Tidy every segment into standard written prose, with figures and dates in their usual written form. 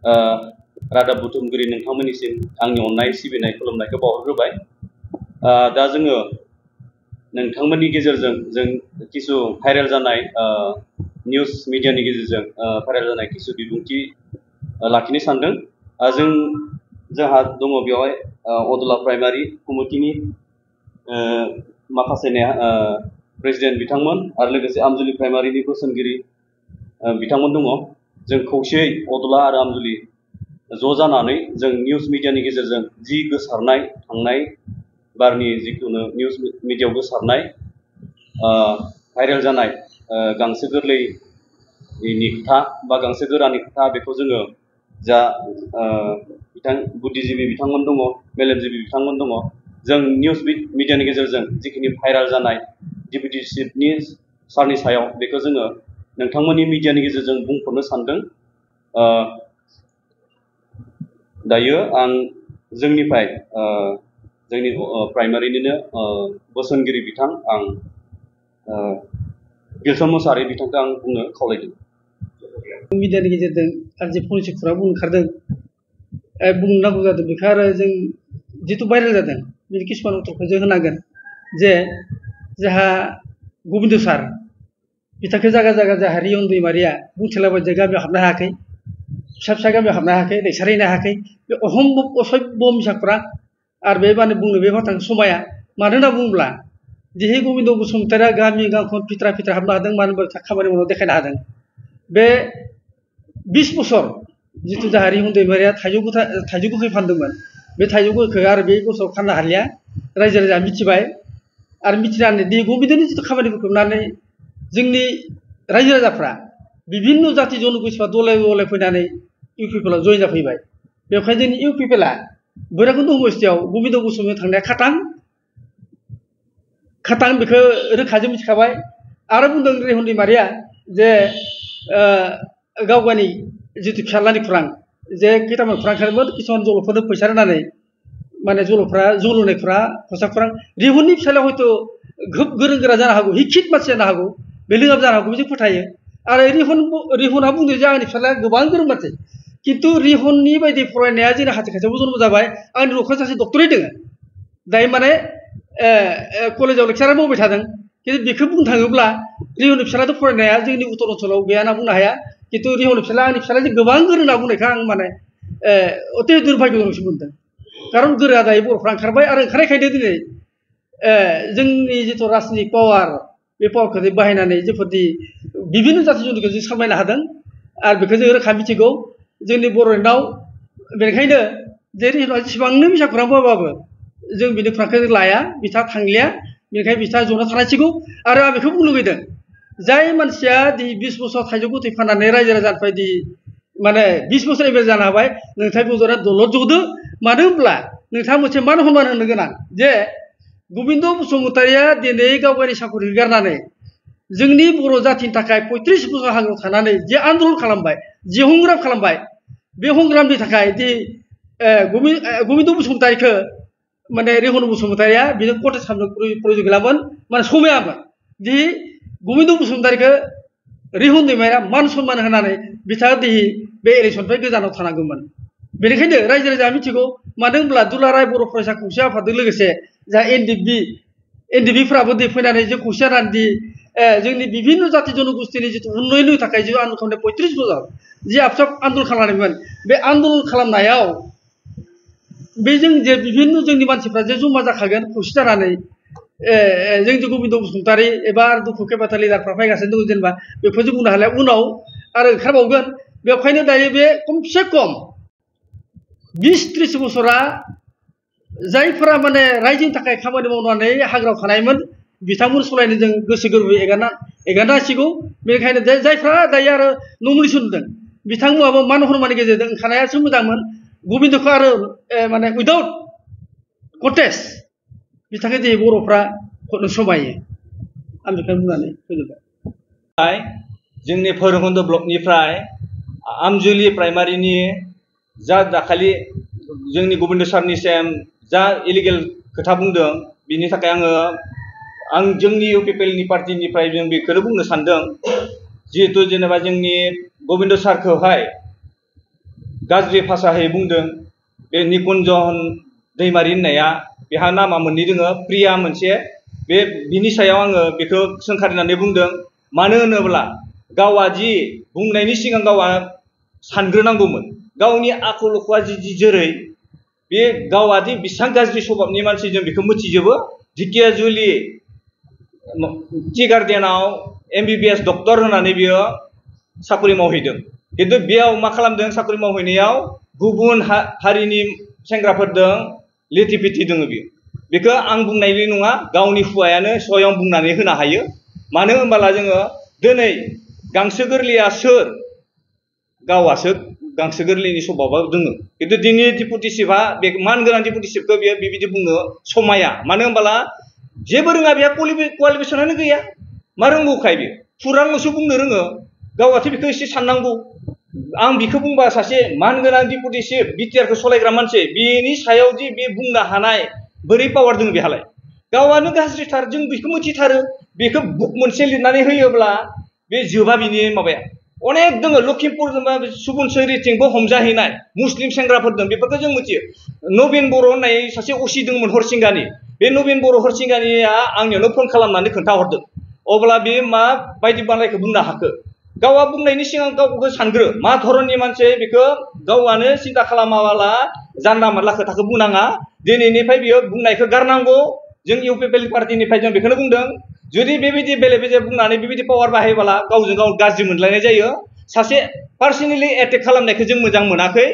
रादाब बुथुमगिरि नोंथांमोननिसिम आंनि अननाय सिबिनाय खुलुमनायखौ बावहरग्रोबाय। दा जोङो नोंथांमोननि गेजेरजों जों किसु भाइरेल जानाय निउज मिडियानि गेजेरजों भाइरेल जानाय किसु बिबुंथि लाखिनो सानदों। जोंहा दङ बेवहाय अदला प्राइमारि कमिटिनि माखासे प्रेसिडेन्ट बिथांमोन आरो लोगोसे आमजुलि प्राइमारिनि बोसोनगिरि बिथांमोन दङ। जों खौसेयै अदला आरो आमजुलि ज' जानानै जों निउज मिडियानि गेजेरजों जि गोसारनाय थांनाय बारनि जिखुनु निउज मिडियायाव गोसारनाय भाइरेल जानाय गांसो गोरलैनि खोथा बा गांसो गोरानि खोथा बेखौ जोङो जा बुद्धिजीबि बिथांमोन दङ, मेलेमजिबि बिथांमोन दङ, जों निउज मिडियानि गेजेरजों जिखिनि भाइरेल जानाय डिप्युटि चिफनि सारनि सायाव बेखौ जोङो नोंथांमोननि मिडियानि गेजेरजों बुंहरनो सानदों। दायो आं जोंनिफ्राय जोंनि प्राइमारिनिनो बोसोनगिरि बिथां आं बिलसन मोसाहारि बिथांखौ आं बुंनो खावलायदों। मिडियानि गेजेरजों आं जे फंनैसो खौरां बुंनो ओंखारदों, बुंनो नांगौ जादों बेखौ आरो जों जिथु भाइरेल जादों बिनि किसुमान उत्तरखौ जों होनांगोन जे जोंहा गबिन्द सार बिथांखौ जायगा जायगा जोंहा रियन दैमारिया बुंथिलाबायदि गामियाव हाबनो हायाखै, फिसा फिसा गामियाव हाबनो हायाखै, दैसारहैनो हायाखै, बे असभ्य मिसा खौरां आरो बे माने बुंनो बे बाथ्राखौ समाया। मानो होनना बुङोब्ला दिनै गबिन्द बसुमतारिया गामि गांखन फित्रा फित्रा हाबनो हादों, मानो होनबा खामानि मावनानै देखायनो हादों। बे 20 बोसोर जितु जोंहा रिहन दैमारिया थाइजौ गोखै फानदोंमोन, बे थाइजौ गोखै आरो बे बोसोराव फाननो हालिया, रायजो राजा मिथिबाय आरो मिथिनानै दि गबिन्दनि जितु खामानिफोरखौ नुनानै जोंनि रायजो राजाफ्रा बिभिन्न जाति जनगोष्ठीफ्रा दले दले फैनानै इउ पि पि एल आव जयेन जाफैबाय। बेवहाय जोंनि इउ पि पि एल आ भैरबकुन्द समस्तियाव गबिन्द बसुमतारिया थांनाया खाटां बेखौ रोखाजों मिथिखाबाय। आरो बुंदों रिहन दैमारिया जे गावगानि जितु फिसाज्लानि खुरां जे खैथामान खुरां खादोंमोन, किसुमान जलफोरनो फैसा होनानै माने जलफ्रा जौ लोंनायफ्रा फैसा खुरां। रिहननि फिसाज्लाया हयथ' खोब गोरों गोरा जानो हागौ, हिखित मानसि जानो हागौ, बे लोङाबो जानो हागौ, बिदि फोथायो। आरो रिहना बुंदों जे आंनि फिसाज्लाया गोबां गोरों मानसि, खिन्थु रिहननि बायदि फरायनाया जोंनि हाथि खाथियावबो जन्म जाबाय। आंनि न'खराव सासे डक्टरेट दङ, दायो माने कलेजाव लेक्सारार मावबाय थादों। खिन्थु बेखौ बुंनो थाङोब्ला रिहननि फिसाज्लायाथ' फरायनाया जोंनि उत्तर ओनसोलाव गैया होनना बुंनो हाया। खिन्थु रिहननि फिसाज्लाया आंनि फिसाज्लाया गोबां गोरों होनना बुंनायखौ आं माने अति दुर्भाग्यजोंसो मोनदों। खारन गोरोआ दायो बर'फ्रा ओंखारबाय आरो ओंखारनायखायनो दिनै जोंनि जिथु राजनिक पावार, बे पावारखौ बाहायनानै जोंफोरदि बिभिन्न जाति जनखौ जों सामलायनो हादों आरो बेखौ जों रोखा मिथिगौ जोंनि बर'नाव। बेनिखायनो जे रिहना जेसेबांनो मिसा खौरां बुंबाबो जों बिनि खुरांखौ लाया, बिथाङा थांलिया, बेनिखायनो बिथाङा जना थानांसिगौ। आरो आं बेखौ बुंनो लुबैदों, जाय मानसिया 20 बोसोर थाइजौ गोथै फाननानै रायजो राजानिफ्राय माने 20 बोसोर एम एल ए जानो हाबाय, नोंथाङा बेजों दलद जदो। मानो होनब्ला नोंथाङा मोनसे मान सनमान होनो गोनां जे गबिन्द बसुमतारिया दिनै गावगायनि साकरि गारनानै जोंनि बर' जातिनि थाखाय 35 बोसोर हाग्रायाव थानानै जे आन्दलन खालामबाय, जे संग्राम खालामबाय, बे संग्रामनि थाखाय दि गबिन्द बसुमतारिखौ माने रिहन बसुमतारिया बिजों कन्टेस्ट खालामनो प्रयजन गैलामोन, माने समायामोन दि गबिन्द बसुमतारिखौ रिहन दैमारिया मान सनमान होनानै बिथाङा दिनै बे इलेक्सननिफ्राय गोजानाव थानांगौमोन। बेनिखायनो रायजो राजाया मिथिगौ। मानो होनब्ला दुलाराय बर' फरायसा खौसे आफादजों लोगोसे जा एनडिबिफ्राबो फैनानै जों खौसे जानानै जोंनि बिभिन्न जाति जनगोष्ठीनि जितु उन्नयननि थाखाय जे आन्दलन खालामनाय 35 बोसोर जि आन्दलन खालामनायमोन, बे आन्दलन खालामनायाव बे जों जे बिभिन्न जोंनि मानसिफ्रा जे जमा जाखागोन खौसे जानानै जों जे गबिन्द बसुमतारि एबा दुखु केबाथा लिडारफ्रा फैगासिनो दङ, जेनेबा बेखौ जों बुंनो हालिया, उनाव आरो ओंखारबावगोन। बेखायनो दायो बे खमसे खम 20-30 बोसोरा जायफोरा माने रायजोनि थाखाय खामानि मावनानै हाग्रायाव थानायमोन, बिथांमोन सलायनो जों गोसो गोरबोयै एगारनांसिगौ। बेनिखायनो जायफ्रा दायो आरो नमिनेसन होदों, बिथांमोनाबो मान सनमाननि गेजेरजों ओंखारनायासो मोजांमोन। गबिन्दखौ आरो माने उइदाउट कन्टेस्ट बिथांखौ दिनै बर'फ्रा हरनो समायो। आं बेखौनो बुंनानै फोजोबबाय। जोंनि भैरबकुन्द ब्लकनिफ्राय आमजुलि प्राइमारिनि जा दाखालि जोंनि गबिन्द सारनिसिम जा इलिगेल खोथा बुंदों, बिनि थाखाय आं जोंनि इउ पि पि एल नि पार्टिनिफ्राय जों बेखौनो बुंनो सानदों, जिहेतु जेनेबा जोंनि गबिन्द सारखौहाय गाज्रि भाषायै बुंदों बे निकुन्जन दैमारि होननाया बेहा नामा मोननै दोङो प्रिया मोनसे बे बिनि सायाव आङो बेखौ सोंखारिनानै बुंदों मानो होनोब्ला गावा जि बुंनायनि सिगां गावा सानग्रोनांगौमोन गावनि आखल आखुआ जि जेरै बे गावा दि बेसेबां गाज्रि स्वभाबनि मानसि जों बेखौ मिथिजोबो ढेकियाजुलि टि गार्डेनाव MBBS डक्टर होनानै बियो साकरि मावहैदों खिन्थु बेयाव मा खालामदों साकरि मावहैनायाव गुबुन हारिनि सेंग्राफोरजों लेथि फेथि दङ बियो बेखौ आं बुंनायनि नङा गावनि हुवायानो स्वयं बुंनानै होनो हायो मानो होनबोला जोङो दिनै गांसो गोरलैया सोर गावासो गांसो गोरलैनि स्वभाबा दङ खिन्थु दिनै डिपुटि चिफआ बे मानगोनां डिपुटि चिफखौ बेयो बेबायदि बुंनो समाया मानो होनबोला जेबो रोङा बेहा क्वालिफिकेसनानो गैया मा रोंगौखाय बे फुरांल'सो बुंनो रोङो गावाथ' बेखौ एसे साननांगौ आं बेखौ बुंबा सासे मानगोनां डिपुटि चिफ बिटिआरखौ सालायग्रा मानसि बेनि सायाव दि बे बुंनो हानाय बोरै पावार दङ बेहालाय गावानो गाज्रिथार जों बेखौ मिथिथारो बेखौ बुक मोनसे लिरनानै होयोब्ला बे जोबा बिनि माबाया अनेक दङ लखिमपुर सुबुनसरिथिंबो हमजाहैनाय मुस्लिम सेंग्राफोर दं बेफोरखौ जों मिथियो नबिन बर' होननाय सासे असि दंमोन हरसिंगानि बे नबिन बर' हरसिंगानिया आंनियावनो फन खालामनानै खोन्थाहरदों अब्ला बे मा बायदि बानायखौ बुंनो हाखो गावा बुंनायनि सिगां गावखौ सानग्रो मा धरननि मानसि बेखौ गावानो सिन्था खालामाबाला जानला मानला खोथाखौ बुंनाङा दिनैनिफ्राय बियो बुंनायखौ गारनांगौ जों इउपिपिएल पार्टिनिफ्राय जों बेखौनो बुंदों जुदि बेबायदि बेले बेजे बुंनानै बेबायदि पावार बाहायबोला गावजों गाव गाज्रि मोनलायनाय जायो सासे पार्सनेलि एटेक खालामनायखौ जों मोजां मोनाखै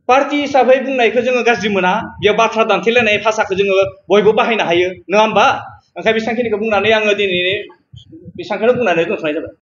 पार्टि हिसाबै बुंनायखौ जोङो गाज्रि मोना बेयाव बाथ्रा दान्थेलायनाय भाषाखौ जोङो बयबो बाहायनो हायो नङा होमबा ओंखायनो बेसांखिनिखौ बुंनानै आङो दिनै बेसांखौनो बुंनानै दोनथ'नाय जाबाय